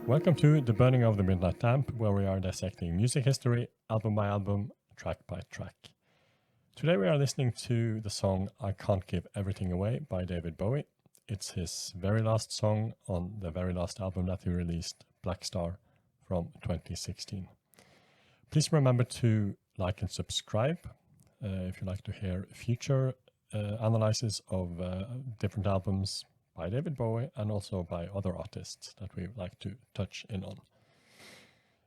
Welcome to The Burning of the Midnight Lamp, where we are dissecting music history, album by album, track by track. Today we are listening to the song I Can't Give Everything Away by David Bowie. It's his very last song on the very last album that he released, Black Star, from 2016. Please remember to like and subscribe if you'd like to hear future analysis of different albums by David Bowie and also by other artists that we like to touch in on.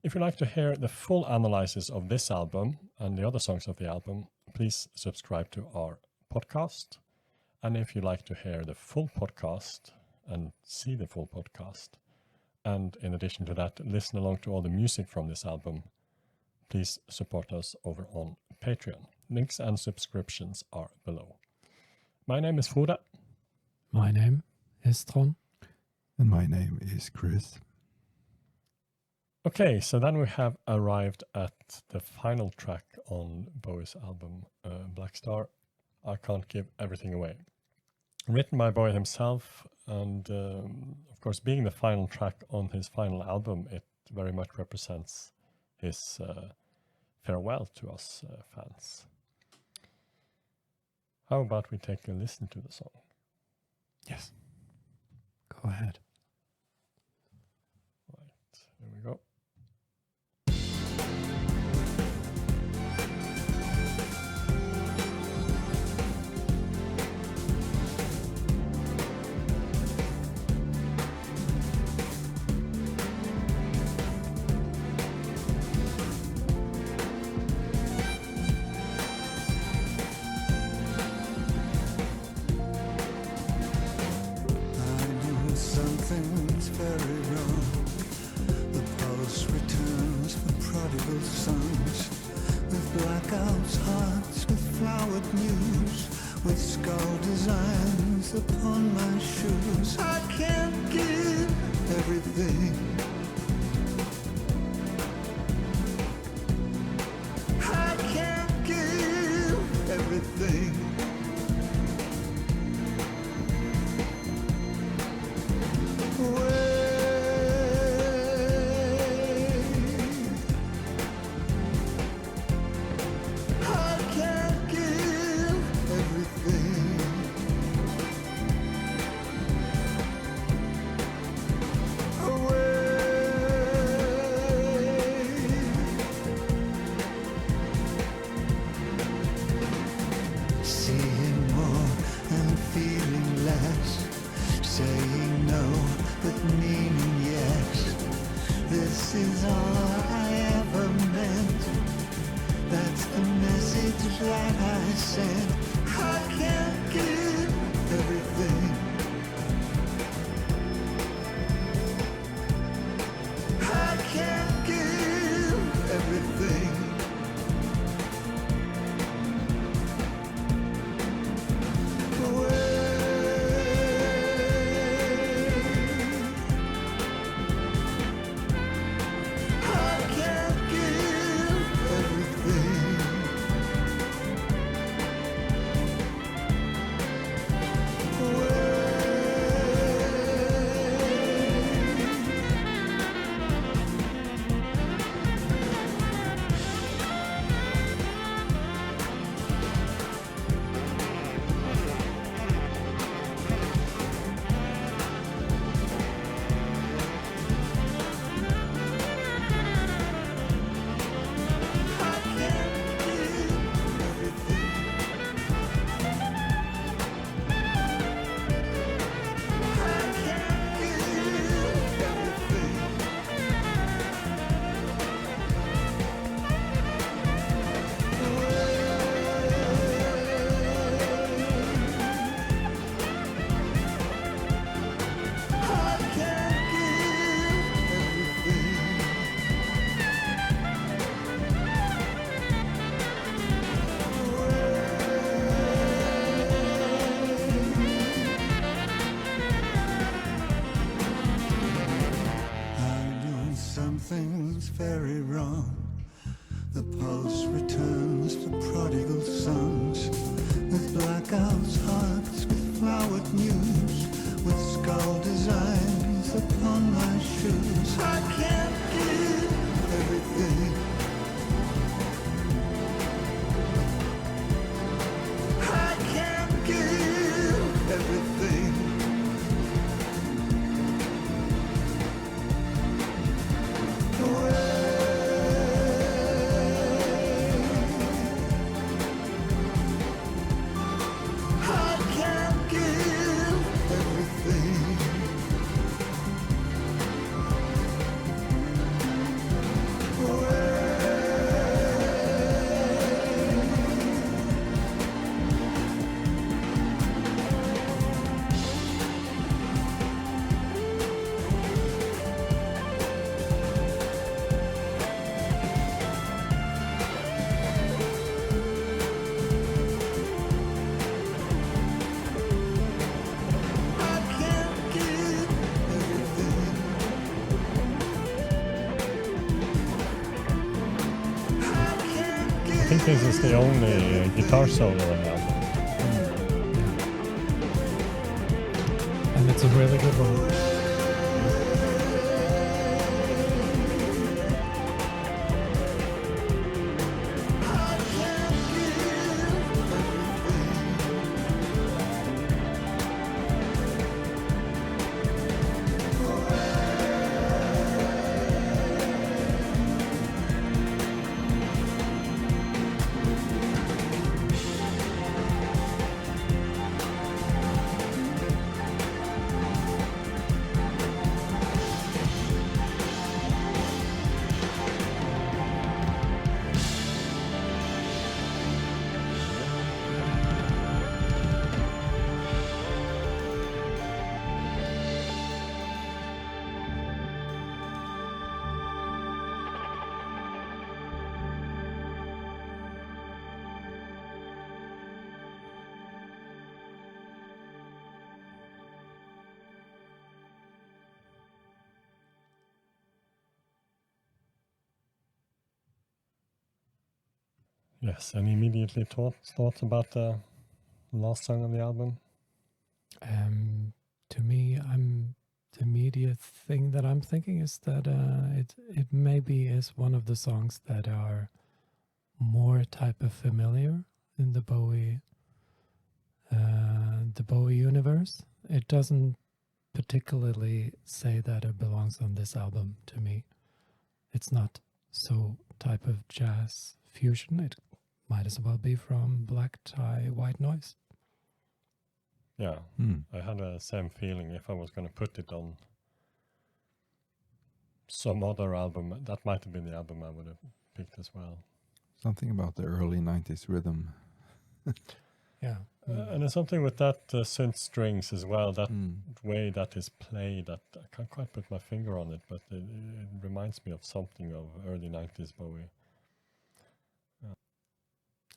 If you'd like to hear the full analysis of this album and the other songs of the album, please subscribe to our podcast. And if you'd like to hear the full podcast and see the full podcast, and in addition to that, listen along to all the music from this album, please support us over on Patreon. Links and subscriptions are below. My name is Frode. My name is Trond. And my name is Chris. Okay, so then we have arrived at the final track on Bowie's album, Black Star, I Can't Give Everything Away. Written by Bowie himself, and of course being the final track on his final album, it very much represents his farewell to us fans. How about we take a listen to the song? Yes. Go ahead. Right, here we go. Something's very wrong. The pulse returns for prodigal sons, with blackouts, hearts, with flowered news, with skull designs upon my shoes. I can't give everything. I can't give everything. Saying no, but meaning yes. This is all I ever meant. That's the message that I sent. I can't give everything. I can't give everything. Something's very wrong. The pulse returns to prodigal sons, with blackouts, hearts, with flowered news, with skull designs upon my shoes. I can't give everything. I can't give everything. I can't give everything. I can't give everything. I can't I give. think this is the only guitar solo on the album. And it's a really good one. I can't give everything. Yes, and immediately thoughts about the last song on the album. To me, the immediate thing that I'm thinking is that it maybe is one of the songs that are more type of familiar in the Bowie universe. It doesn't particularly say that it belongs on this album to me. It's not so type of jazz fusion. It might as well be from Black Tie, White Noise. Yeah, Hmm. I had the same feeling. If I was going to put it on some other album, that might have been the album I would have picked as well. Something about the early 90s rhythm. Yeah. And there's something with that synth strings as well, that Hmm. way that is played, that I can't quite put my finger on it, but it reminds me of something of early 90s Bowie.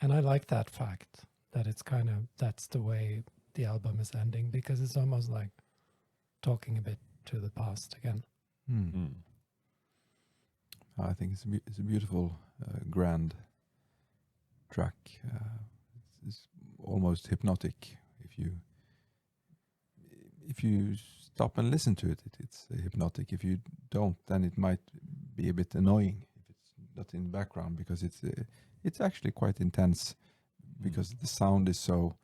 And I like that fact that it's kind of, that's the way the album is ending, because it's almost like talking a bit to the past again. Hmm. I think it's a beautiful, grand track. It's almost hypnotic. If you stop and listen to it, it's hypnotic. If you don't, then it might be a bit annoying if it's not in the background, because it's actually quite intense, because the sound is so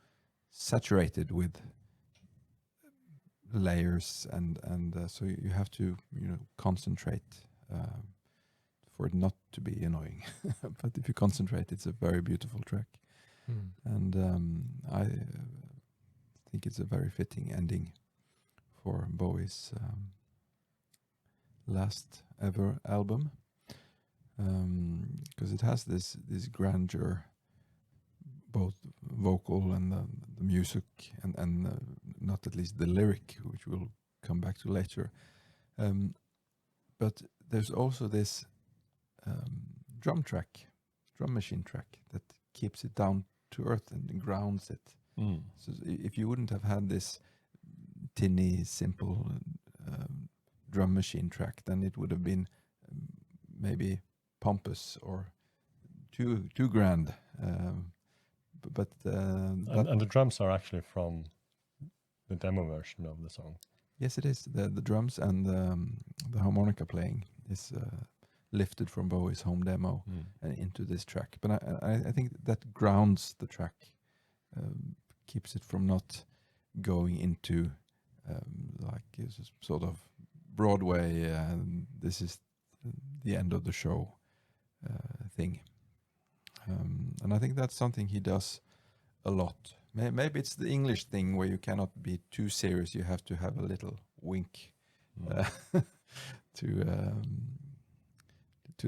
saturated with layers, and so you have to concentrate for it not to be annoying. But if you concentrate, it's a very beautiful track, and I think it's a very fitting ending for Bowie's last ever album, because it has this grandeur, both vocal and the music, and not at least the lyric, which we'll come back to later. But there's also this drum machine track that keeps it down to earth and grounds it. So if you wouldn't have had this tinny, simple drum machine track, then it would have been maybe pompous or too grand. But and the drums are actually from the demo version of the song. yes, it is the drums and the harmonica playing is lifted from Bowie's home demo Mm. and into this track. But I think that grounds the track, keeps it from not going into like it's a sort of Broadway, this is the end of the show thing. And I think that's something he does a lot. Maybe it's the English thing where you cannot be too serious. You have to have a little wink to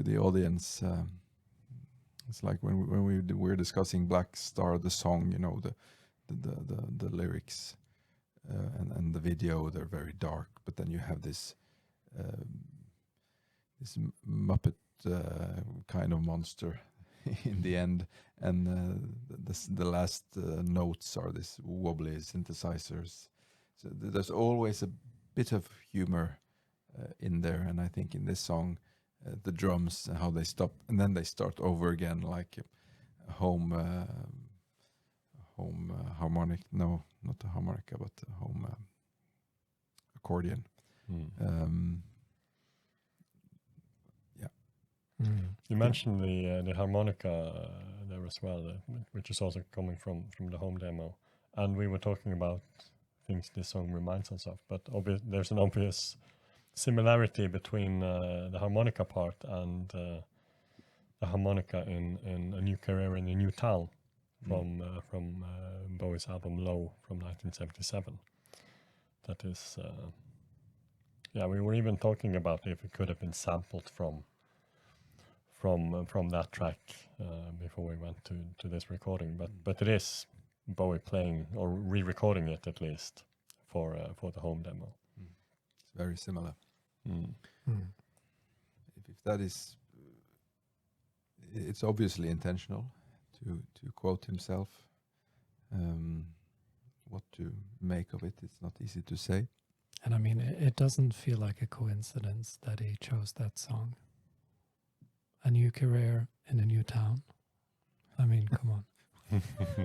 the audience. It's like when we were discussing Black Star, the song, you know, the lyrics and the video, they're very dark, but then you have this this Muppet kind of monster in the end, and the last notes are this wobbly synthesizers. So there's always a bit of humor in there, and I think in this song, the drums, how they stop and then they start over again, like a home harmonic. No, not a harmonica, but a home accordion. You mentioned the harmonica there as well, which is also coming from the home demo, and we were talking about things this song reminds us of. But there's an obvious similarity between the harmonica part and the harmonica in A New Career in a New Town from Bowie's album Low from 1977. That is, we were even talking about if it could have been sampled from that track before we went to this recording, but it is Bowie playing or re-recording it at least for the home demo. It's very similar. If that is, it's obviously intentional to quote himself. What to make of it, it's not easy to say. And I mean, it doesn't feel like a coincidence that he chose that song. A new career in a new town. I mean, come on.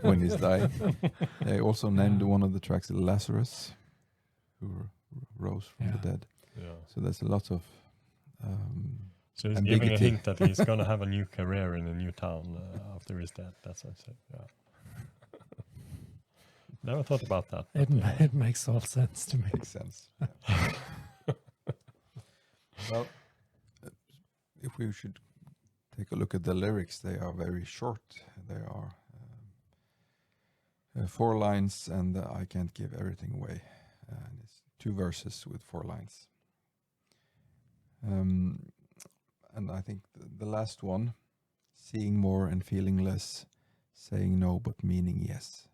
When he's dying. They also named one of the tracks Lazarus, who rose from the dead. Yeah. So there's a lot of so he's ambiguity. giving a hint that he's going to have a new career in a new town after he's dead. That's what I said. Yeah. Never thought about that. It makes all sense to me. Makes sense. Yeah. Well, if we should take a look at the lyrics, they are very short. They are 4 lines, and I can't give everything away. And it's 2 verses with 4 lines. And I think the last one, seeing more and feeling less, saying no but meaning yes.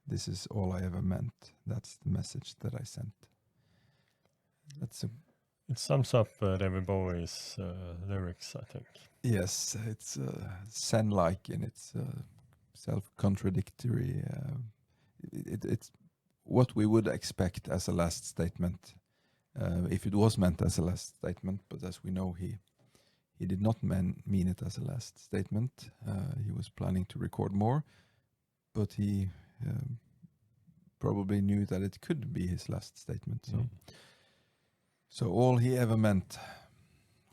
This is all I ever meant. That's the message that I sent. It sums up David Bowie's lyrics, I think. Yes, it's Zen-like in its self-contradictory. It's what we would expect as a last statement, if it was meant as a last statement. But as we know, he did not mean it as a last statement. He was planning to record more, but he probably knew that it could be his last statement. So all he ever meant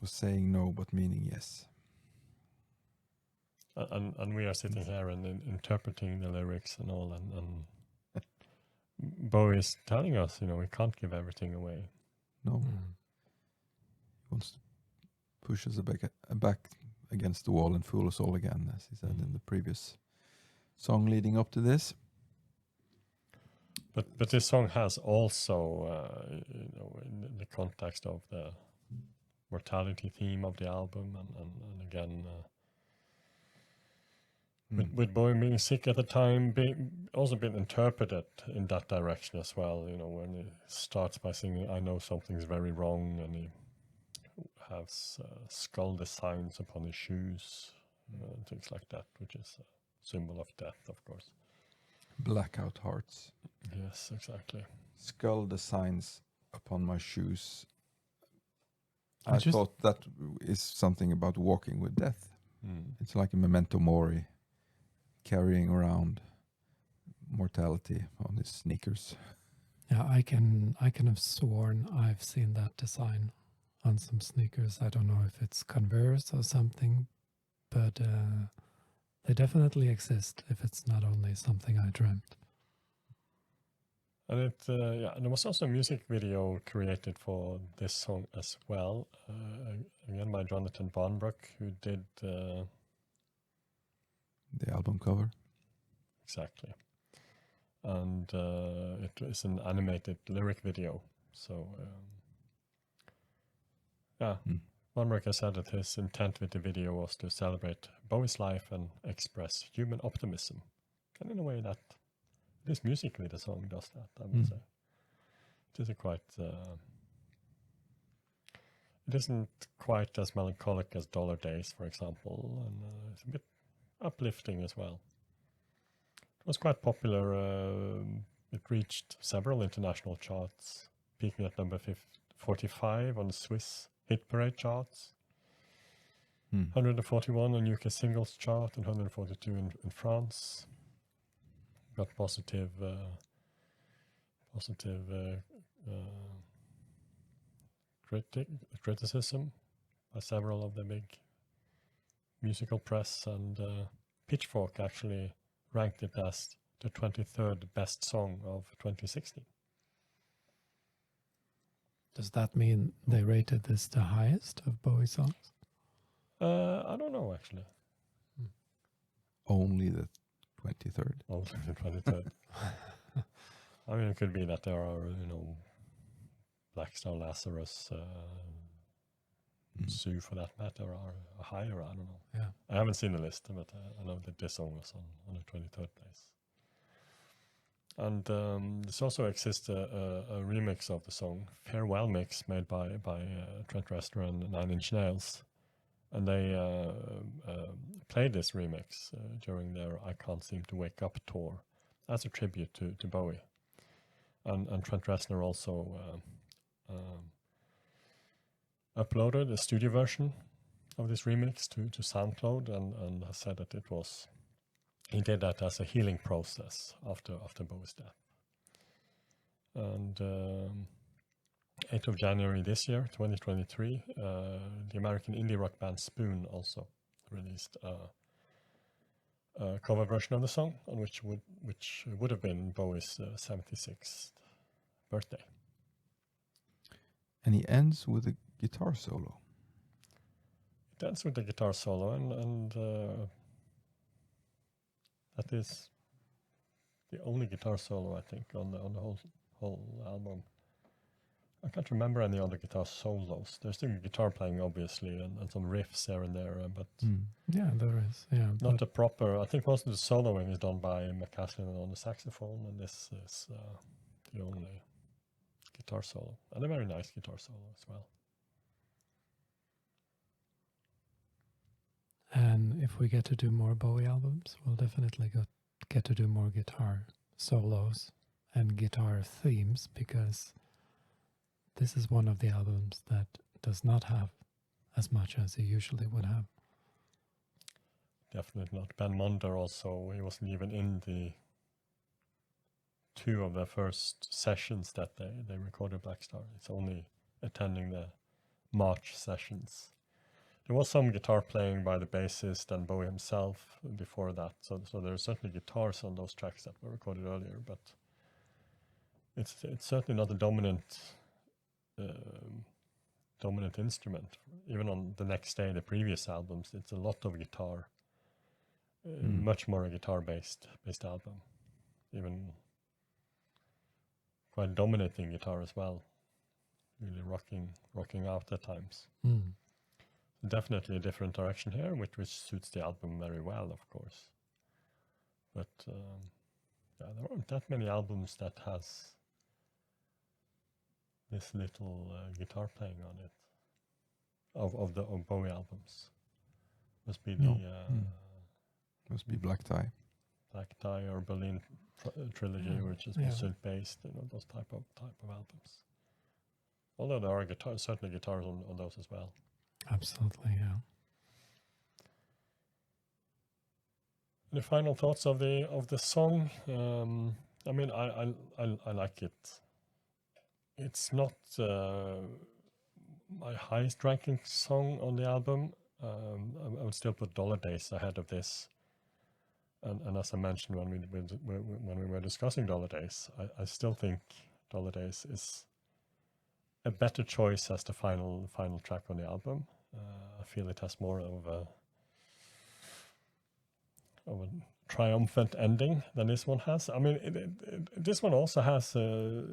was saying no but meaning yes. And we are sitting here and interpreting the lyrics and all, and Bowie is telling us, we can't give everything away. No. He wants to push us back against the wall and fool us all again, as he said in the previous song leading up to this. But this song has also, in the context of the mortality theme of the album, and again, with Bowie being sick at the time, also been interpreted in that direction as well. When he starts by singing, "I know something's very wrong," and he has skull designs upon his shoes, things like that, which is a symbol of death, of course. Blackout hearts. Yes, exactly. Skull designs upon my shoes. I thought that is something about walking with death. It's like a memento mori, carrying around mortality on his sneakers. Yeah, I can have sworn I've seen that design on some sneakers. I don't know if it's Converse or something, but they definitely exist if it's not only something I dreamt. And there was also a music video created for this song as well. Again by Jonathan Barnbrook, who did The album cover. exactly, and it is an animated lyric video. So Barnbrook has said that his intent with the video was to celebrate Bowie's life and express human optimism, and in a way that this musically the song does that, I would say. It is a quite it isn't quite as melancholic as Dollar Days, for example, and it's a bit uplifting as well. It was quite popular. It reached several international charts, peaking at number 45 on the Swiss hit parade charts, 141 on UK singles chart, and 142 in France. Got positive criticism by several of the big musical press, and Pitchfork actually ranked it as the 23rd best song of 2016. Does that mean they rated this the highest of Bowie songs? I don't know, actually. Only the 23rd. Only the 23rd. I mean, it could be that there are, Black Star Lazarus, Sue for that matter, are higher. I don't know. Yeah. I haven't seen the list, but I know that this song was on the 23rd place. And this also exists a remix of the song, Farewell Mix, made by Trent Reznor and Nine Inch Nails. And they played this remix during their I Can't Seem to Wake Up tour as a tribute to Bowie. And Trent Reznor also uploaded a studio version of this remix to SoundCloud, and has said that he did that as a healing process after Bowie's death. And 8th of January this year, 2023, the American indie rock band Spoon also released a cover version of the song, on which would have been Bowie's 76th birthday. And he ends with a guitar solo. It ends with the guitar solo, and that is the only guitar solo, I think, on the whole album. I can't remember any other guitar solos. There's still guitar playing, obviously, and some riffs here and there, but yeah, there is. Yeah, not a proper. I think most of the soloing is done by McCaslin on the saxophone, and this is the only guitar solo, and a very nice guitar solo as well. And if we get to do more Bowie albums, we'll definitely get to do more guitar solos and guitar themes, because this is one of the albums that does not have as much as he usually would have. Definitely not. Ben Monder also, he wasn't even in the two of the first sessions that they recorded Black Star. It's only attending the March sessions. There was some guitar playing by the bassist and Bowie himself before that, so there are certainly guitars on those tracks that were recorded earlier, but it's certainly not a dominant instrument. Even on the next day, the previous albums, it's a lot of guitar, much more a guitar-based album, even quite dominating guitar as well, really rocking out at times. Definitely a different direction here, which suits the album very well, of course. But there aren't that many albums that has this little guitar playing on it of Bowie albums. Must be Must be Black Tie. Black Tie or Berlin trilogy, which is synth based, those type of albums. Although there are certainly guitars on those as well. Absolutely, yeah. The final thoughts of the song. I mean, I like it. It's not my highest ranking song on the album. I would still put Dollar Days ahead of this. And as I mentioned when we were discussing Dollar Days, I still think Dollar Days is a better choice as the final track on the album. I feel it has more of a triumphant ending than this one has. I mean, this one also has a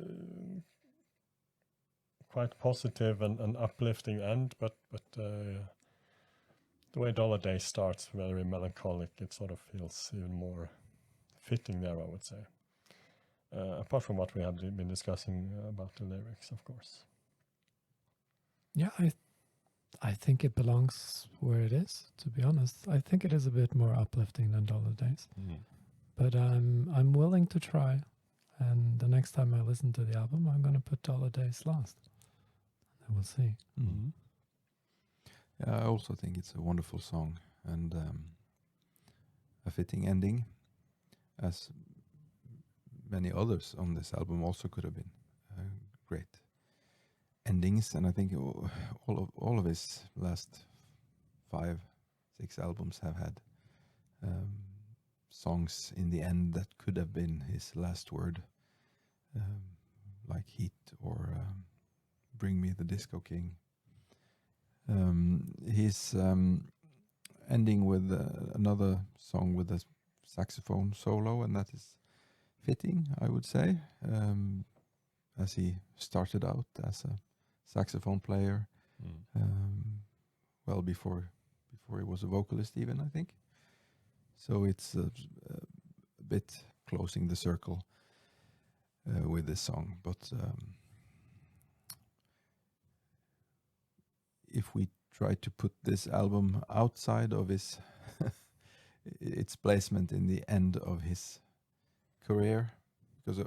quite positive and uplifting end, but the way Dollar Day starts, very melancholic, it sort of feels even more fitting there, I would say. Apart from what we have been discussing about the lyrics, of course. Yeah, I think it belongs where it is, to be honest. I think it is a bit more uplifting than Dollar Days. But I'm willing to try. And the next time I listen to the album, I'm going to put Dollar Days last. And we'll see. Mm-hmm. Yeah, I also think it's a wonderful song and a fitting ending, as many others on this album also could have been great endings. And I think all of his last 5-6 albums have had songs in the end that could have been his last word, like Heat or Bring Me the Disco King. He's ending with another song with a saxophone solo, and that is fitting, I would say, as he started out as a saxophone player, well before he was a vocalist even, I think. So it's a bit closing the circle with this song, but if we try to put this album outside of his its placement in the end of his career, because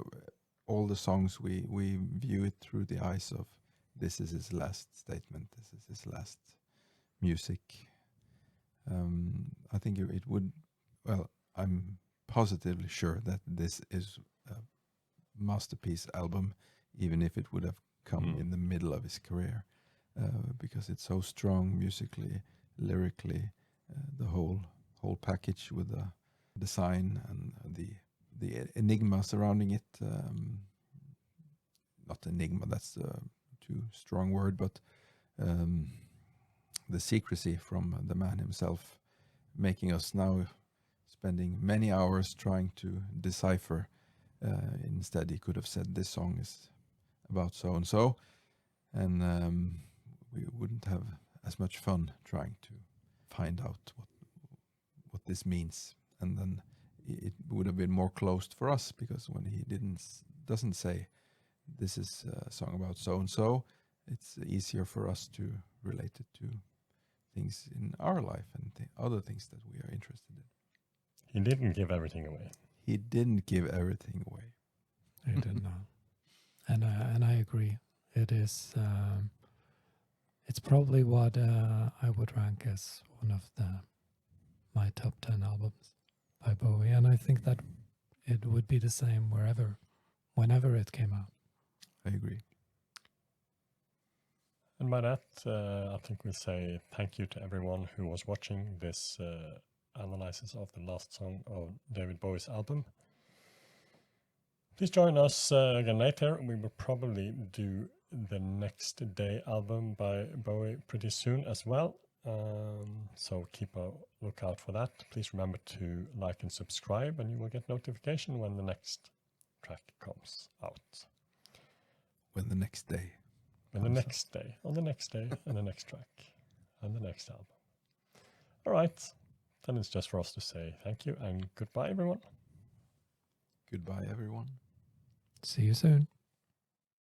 all the songs we view it through the eyes of this is his last statement, this is his last music. I think it would, well, I'm positively sure that this is a masterpiece album, even if it would have come in the middle of his career. Because it's so strong musically, lyrically, the whole package with the design and the enigma surrounding it. Not enigma, that's a too strong word, but the secrecy from the man himself, making us now spending many hours trying to decipher. Instead, he could have said this song is about so and so, and we wouldn't have as much fun trying to find out what this means. And then it would have been more closed for us, because when he doesn't say this is a song about so and so, it's easier for us to relate it to things in our life and other things that we are interested in. He didn't give everything away. He didn't give everything away. He did not. And I agree. It is. It's probably what I would rank as one of my top 10 albums by Bowie, and I think that it would be the same whenever it came out. I agree. And by that, I think we'll say thank you to everyone who was watching this analysis of the last song of David Bowie's album. Please join us again later. We will probably do the Next Day album by Bowie pretty soon as well. So keep a lookout for that. Please remember to like and subscribe, and you will get notification when the next track comes out. When the next day. When the next day, on the next day, and the next track, and the next album. All right. Then it's just for us to say thank you and goodbye, everyone. Goodbye, everyone. See you soon.